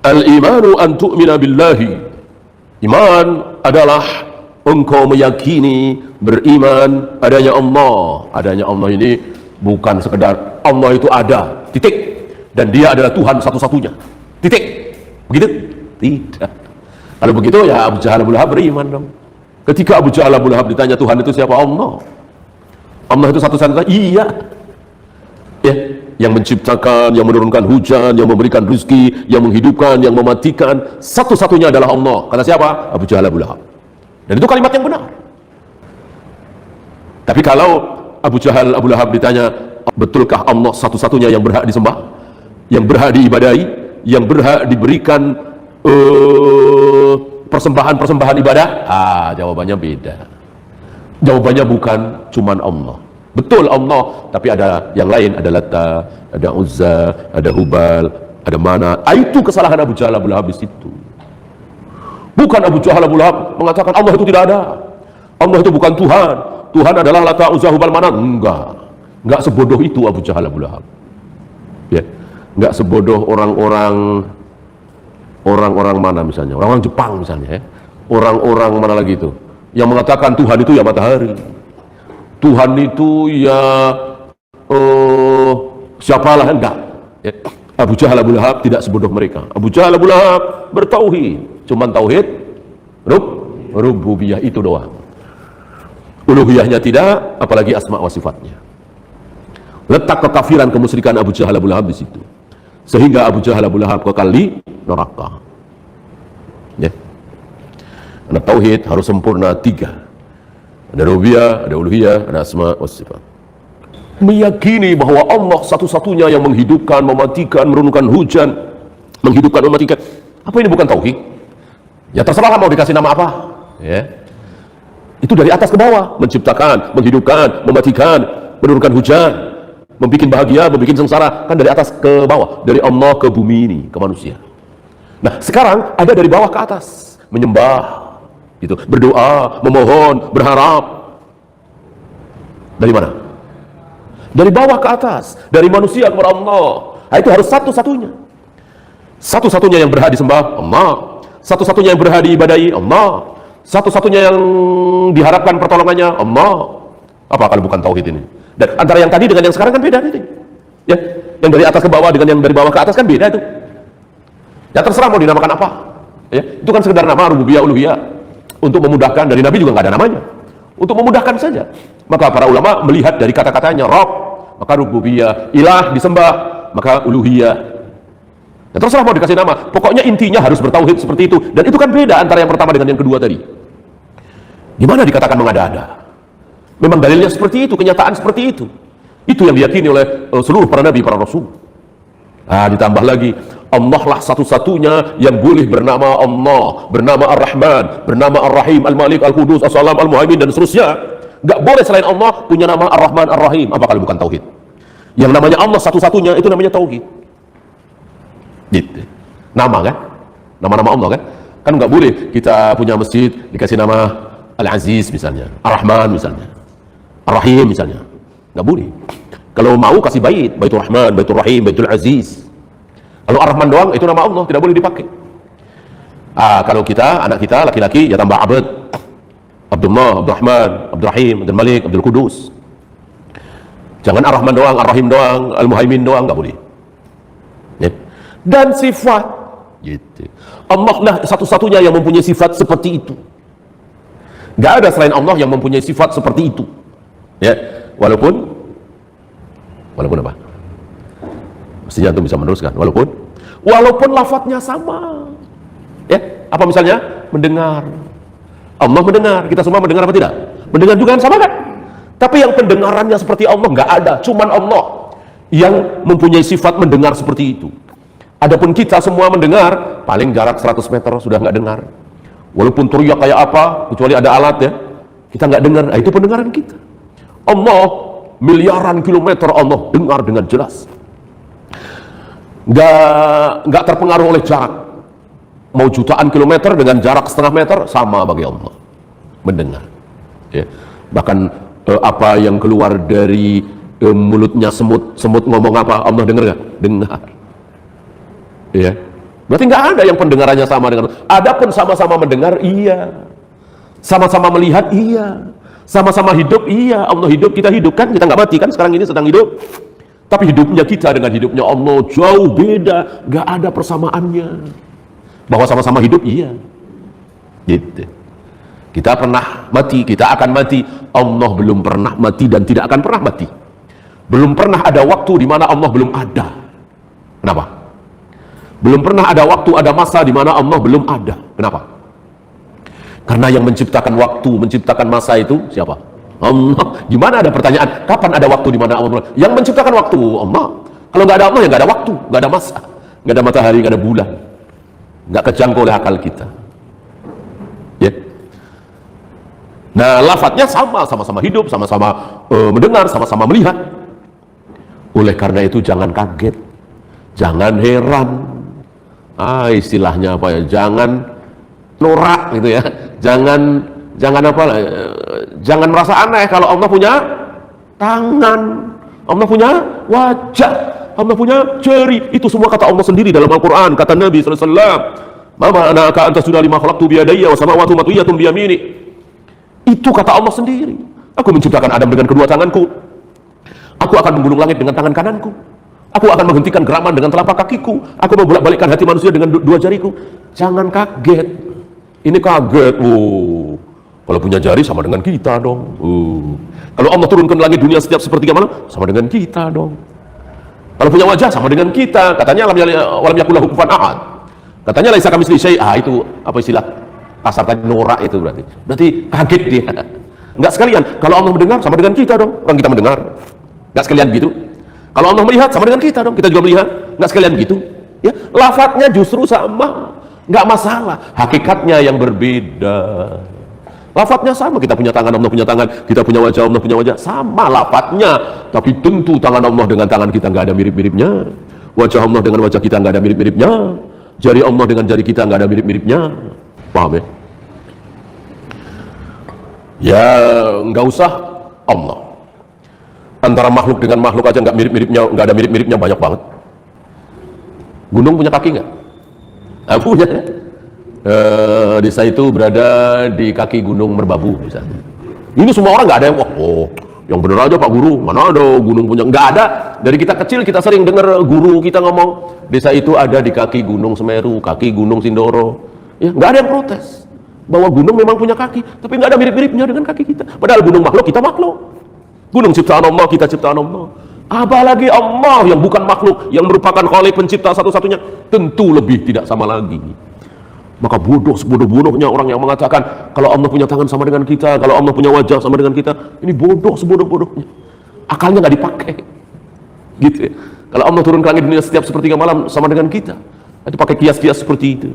Al-imanu an tu'mina billahi. Iman adalah engkau meyakini, beriman adanya Allah. Adanya Allah ini bukan sekedar Allah itu ada, titik, dan dia adalah Tuhan satu-satunya, titik. Begitu? Tidak. Kalau begitu ya Abu Jahal Abu Lahab beriman dong. Ketika Abu Jahal Abu Lahab ditanya Tuhan itu siapa? Allah. Allah itu satu-satunya. Iya. Ya, yang menciptakan, yang menurunkan hujan, yang memberikan rezeki, yang menghidupkan, yang mematikan, satu-satunya adalah Allah. Kata siapa? Abu Jahal Abu Lahab. Dan itu kalimat yang benar. Tapi kalau Abu Jahal Abu Lahab ditanya, betulkah Allah satu-satunya yang berhak disembah, yang berhak diibadahi, yang berhak diberikan persembahan-persembahan ibadah? Jawabannya beda. Jawabannya bukan cuman Allah. Betul Allah, tapi ada yang lain, ada Lata, ada Uzza, ada Hubal, ada Mana. Itu kesalahan Abu Jahal Abu Lahab di situ. Bukan Abu Jahal Abu Lahab mengatakan Allah itu tidak ada, Allah itu bukan Tuhan, Tuhan adalah Lata, Uzza, Hubal, Mana. Enggak sebodoh itu Abu Jahal Abu Lahab. Ya, enggak sebodoh orang-orang mana misalnya, orang-orang Jepang misalnya, ya. Orang-orang mana lagi itu yang mengatakan Tuhan itu ya matahari, Tuhan itu ya siapalah, enggak. Ya. Abu Jahal Abu Lahab tidak sebodoh mereka. Abu Jahal Abu Lahab bertauhid, cuman tauhid rububiyah itu doang. Uluhiyahnya tidak, apalagi asma wa sifatnya. Letak kekafiran, kemusyrikan Abu Jahal Abu Lahab di situ. Sehingga Abu Jahal Abu Lahab kekal di neraka. Ya. Karena tauhid harus sempurna 3. Ada rububiyah, ada uluhiyah, ada asma wa sifat. Meyakini bahwa Allah satu-satunya yang menghidupkan, mematikan, menurunkan hujan, menghidupkan, mematikan. Apa ini bukan tauhid? Ya terserah mau dikasih nama apa. Ya. Itu dari atas ke bawah, menciptakan, menghidupkan, mematikan, menurunkan hujan, membuat bahagia, membuat sengsara, kan dari atas ke bawah, dari Allah ke bumi ini, ke manusia. Nah, sekarang ada dari bawah ke atas, menyembah, gitu, berdoa, memohon, berharap. Dari mana? Dari bawah ke atas, dari manusia kepada Allah. Nah, itu harus satu-satunya. Satu-satunya yang berhak disembah Allah, satu-satunya yang berhak diibadahi Allah, satu-satunya yang diharapkan pertolongannya Allah. Apa kalau bukan tauhid ini? Dan antara yang tadi dengan yang sekarang kan beda nih. Ya, yang dari atas ke bawah dengan yang dari bawah ke atas kan beda itu. Ya terserah mau dinamakan apa. Ya, itu kan sekedar nama rububiyah, uluhiyah. Untuk memudahkan, dari Nabi juga nggak ada namanya. Untuk memudahkan saja. Maka para ulama melihat dari kata-katanya Rabb, maka rububiyah, ilah disembah, maka uluhiyah. Ya, terserah mau dikasih nama. Pokoknya intinya harus bertauhid seperti itu. Dan itu kan beda antara yang pertama dengan yang kedua tadi. Gimana dikatakan mengada-ada? Memang dalilnya seperti itu, kenyataan seperti itu. Itu yang diyakini oleh seluruh para nabi, para rasul. Ditambah lagi, Allah lah satu-satunya yang boleh bernama Allah, bernama Ar-Rahman, bernama Ar-Rahim, Al-Malik, Al-Qudus, As-Salam, Al-Muhaimin, dan seterusnya. Gak boleh selain Allah punya nama Ar-Rahman, Ar-Rahim. Apa kalau bukan tauhid? Yang namanya Allah satu-satunya itu namanya tauhid. Gitu. Nama kan? Nama-nama Allah kan? Kan gak boleh kita punya masjid dikasih nama Al-Aziz misalnya, Ar-Rahman misalnya, Ar-Rahim misalnya. Gak boleh. Kalau mau kasih Baitur Rahman, Baitur Rahim, Baitul Aziz. Kalau Ar-Rahman doang itu nama Allah, tidak boleh dipakai. Kalau kita, anak kita laki-laki ya tambah Abd, Abdullah, Abdurrahman, Abdurrahim, Abdul Malik, Abdul Qudus. Jangan Ar-Rahman doang, Ar-Rahim doang, Al-Muhaimin doang, nggak boleh. Ya. Dan sifat, gitu. Allah lah satu-satunya yang mempunyai sifat seperti itu. Nggak ada selain Allah yang mempunyai sifat seperti itu. Ya, walaupun apa? Mestinya antum bisa meneruskan. Walaupun lafadznya sama. Ya, apa misalnya? Mendengar. Allah mendengar. Kita semua mendengar apa tidak? Mendengar juga sama kan? Tapi yang pendengarannya seperti Allah nggak ada. Cuman Allah yang mempunyai sifat mendengar seperti itu. Adapun kita semua mendengar, paling jarak 100 meter sudah nggak dengar. Walaupun teriak kayak apa, kecuali ada alat ya, kita nggak dengar. Itu pendengaran kita. Allah miliaran kilometer Allah dengar dengan jelas. Nggak terpengaruh oleh jarak. Mau jutaan kilometer dengan jarak setengah meter sama bagi Allah mendengar. Ya. Bahkan apa yang keluar dari mulutnya semut ngomong apa, Allah dengar nggak? Dengar. Ya. Berarti nggak ada yang pendengarannya sama dengan. Adapun sama-sama mendengar, iya. Sama-sama melihat, iya. Sama-sama hidup, iya. Allah hidup, kita hidup kan? Kita nggak mati kan? Sekarang ini sedang hidup. Tapi hidupnya kita dengan hidupnya Allah jauh beda, nggak ada persamaannya. Bahwa sama-sama hidup, iya. Gitu. Kita pernah mati, kita akan mati. Allah belum pernah mati dan tidak akan pernah mati. Belum pernah ada waktu di mana Allah belum ada. Kenapa? Belum pernah ada waktu, ada masa di mana Allah belum ada. Kenapa? Karena yang menciptakan waktu, menciptakan masa itu siapa? Allah. Gimana ada pertanyaan, kapan ada waktu di mana Allah belum ada? Yang menciptakan waktu, Allah. Kalau nggak ada Allah, ya nggak ada waktu, nggak ada masa, nggak ada matahari, nggak ada bulan, nggak kejangkau oleh akal kita. Ya. Nah, lafadznya sama-sama hidup, sama-sama mendengar, sama-sama melihat. Oleh karena itu jangan kaget, jangan heran. Istilahnya apa ya? Jangan norak gitu ya. Jangan apa? Jangan merasa aneh kalau Allah punya tangan, Allah punya wajah, Allah punya jari. Itu semua kata Allah sendiri dalam Al-Quran. Kata Nabi SAW, "Mama anaka anta sudah lima khalaqtu biyadayya wa samawati matwiyatun biyamini." Itu kata Allah sendiri. Aku menciptakan Adam dengan kedua tanganku. Aku akan menggulung langit dengan tangan kananku. Aku akan menghentikan geraman dengan telapak kakiku. Aku membolak-balikkan hati manusia dengan dua jariku. Jangan kaget. Ini kaget. Kalau punya jari sama dengan kita dong. Kalau Allah turunkan langit dunia setiap sepertiga malam, sama dengan kita dong. Kalau punya wajah sama dengan kita. Katanya walam yakul lahu kufuwan ahad. Katanya laisa kamitslihi syai'. Itu apa istilah kasar tadi, norak itu berarti. Berarti kaget dia. Enggak sekalian. Kalau Allah mendengar sama dengan kita dong. Orang kita mendengar. Enggak sekalian gitu. Kalau Allah melihat sama dengan kita dong. Kita juga melihat. Enggak sekalian gitu. Ya, lafadznya justru sama. Enggak masalah. Hakikatnya yang berbeda. Lafadznya sama, kita punya tangan, Allah punya tangan, kita punya wajah, Allah punya wajah, sama lafadznya. Tapi tentu tangan Allah dengan tangan kita nggak ada mirip-miripnya, wajah Allah dengan wajah kita nggak ada mirip-miripnya, jari Allah dengan jari kita nggak ada mirip-miripnya. Paham ya? Ya nggak usah Allah, antara makhluk dengan makhluk aja nggak mirip-miripnya, nggak ada mirip-miripnya banyak banget. Gunung punya kaki nggak? Punya ya. Desa itu berada di kaki Gunung Merbabu misalnya. Ini semua orang nggak ada yang yang bener aja Pak Guru, mana ada gunung punya, nggak ada. Dari kita kecil kita sering dengar guru kita ngomong desa itu ada di kaki Gunung Semeru, kaki Gunung Sindoro. Ya nggak ada yang protes bahwa gunung memang punya kaki, tapi nggak ada mirip-miripnya dengan kaki kita. Padahal gunung makhluk, kita makhluk. Gunung ciptaan Allah, kita ciptaan Allah. Apalagi Allah yang bukan makhluk, yang merupakan Khalik pencipta satu-satunya, tentu lebih tidak sama lagi. Maka bodoh sebodoh-bodohnya orang yang mengatakan kalau Allah punya tangan sama dengan kita, kalau Allah punya wajah sama dengan kita. Ini bodoh sebodoh-bodohnya. Akalnya nggak dipakai. Gitu ya. Kalau Allah turun ke langit dunia setiap sepertiga malam sama dengan kita, itu pakai kias-kias seperti itu.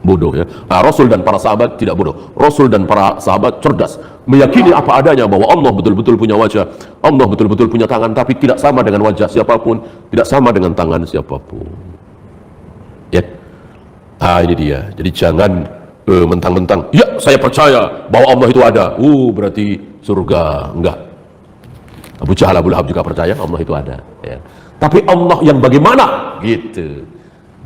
Bodoh ya. Nah, Rasul dan para sahabat tidak bodoh. Rasul dan para sahabat cerdas, meyakini apa adanya bahwa Allah betul-betul punya wajah, Allah betul-betul punya tangan, tapi tidak sama dengan wajah siapapun, tidak sama dengan tangan siapapun. Ya. Ini dia. Jadi jangan mentang-mentang, ya saya percaya bahwa Allah itu ada. Berarti surga. Enggak. Abu Jahal, Abu Lahab juga percaya Allah itu ada. Ya. Tapi Allah yang bagaimana? Gitu.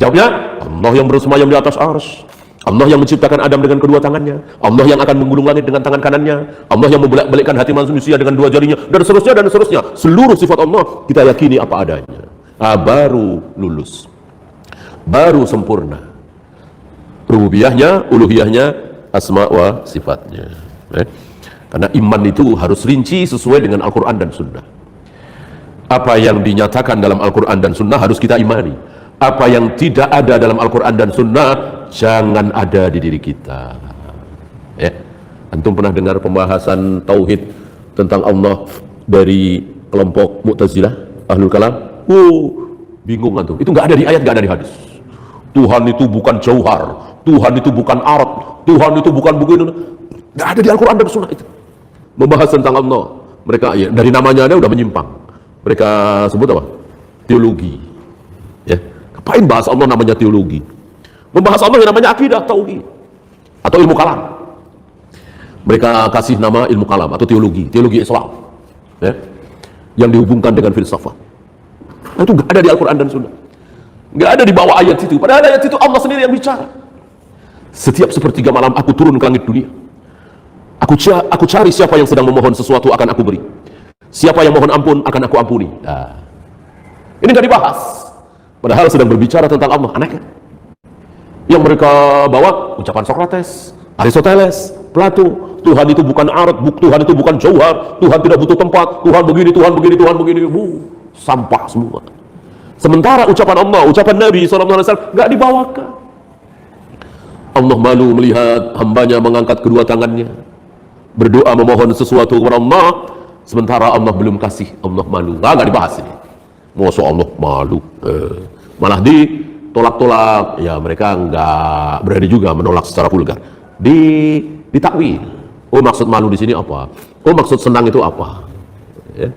Jawabnya, Allah yang bersemayam di atas arsy. Allah yang menciptakan Adam dengan kedua tangannya. Allah yang akan menggulung langit dengan tangan kanannya. Allah yang membolak-balikkan hati manusia dengan dua jarinya. Dan seterusnya, dan seterusnya. Seluruh sifat Allah kita yakini apa adanya. Baru lulus. Baru sempurna. Rububiyahnya, uluhiyahnya, asma wa sifatnya. Karena iman itu harus rinci sesuai dengan Al-Quran dan Sunnah. Apa yang dinyatakan dalam Al-Quran dan Sunnah harus kita imani. Apa yang tidak ada dalam Al-Quran dan Sunnah jangan ada di diri kita. Ya. Antum pernah dengar pembahasan tauhid tentang Allah dari kelompok Mu'tazilah, Ahlul Kalam? Bingung antum. Itu nggak ada di ayat, nggak ada di hadis. Tuhan itu bukan jauhar, Tuhan itu bukan arat, Tuhan itu bukan begini. Nggak ada di Al-Quran dan Sunnah itu. Membahas tentang Allah. Mereka ya, dari namanya ada udah menyimpang. Mereka sebut apa? Teologi. Ya. Ngapain bahas Allah namanya teologi? Membahas Allah yang namanya akidah, tauhid. Atau ilmu kalam. Mereka kasih nama ilmu kalam atau teologi Islam. Ya. Yang dihubungkan dengan filsafat. Nah, itu nggak ada di Al-Quran dan Sunnah. Nggak ada di bawah ayat itu. Padahal ayat itu Allah sendiri yang bicara. Setiap sepertiga malam aku turun ke langit dunia. Aku cari siapa yang sedang memohon sesuatu akan aku beri. Siapa yang mohon ampun akan aku ampuni. Nah, ini nggak dibahas. Padahal sedang berbicara tentang Allah. Aneh kan? Yang mereka bawa ucapan Socrates, Aristoteles, Plato. Tuhan itu bukan arat, Tuhan itu bukan jauhar, Tuhan tidak butuh tempat, Tuhan begini, Tuhan begini, Tuhan begini. Sampah semua. Sementara ucapan Allah, ucapan Nabi SAW nggak dibawakan. Allah malu melihat hambanya mengangkat kedua tangannya, berdoa memohon sesuatu kepada Allah, sementara Allah belum kasih. Allah malu. Nggak dibahas ini. Masa Allah malu. Malah ditolak-tolak. Ya mereka nggak berani juga menolak secara vulgar. Ditakwil. Oh maksud malu di sini apa? Oh maksud senang itu apa? Ya.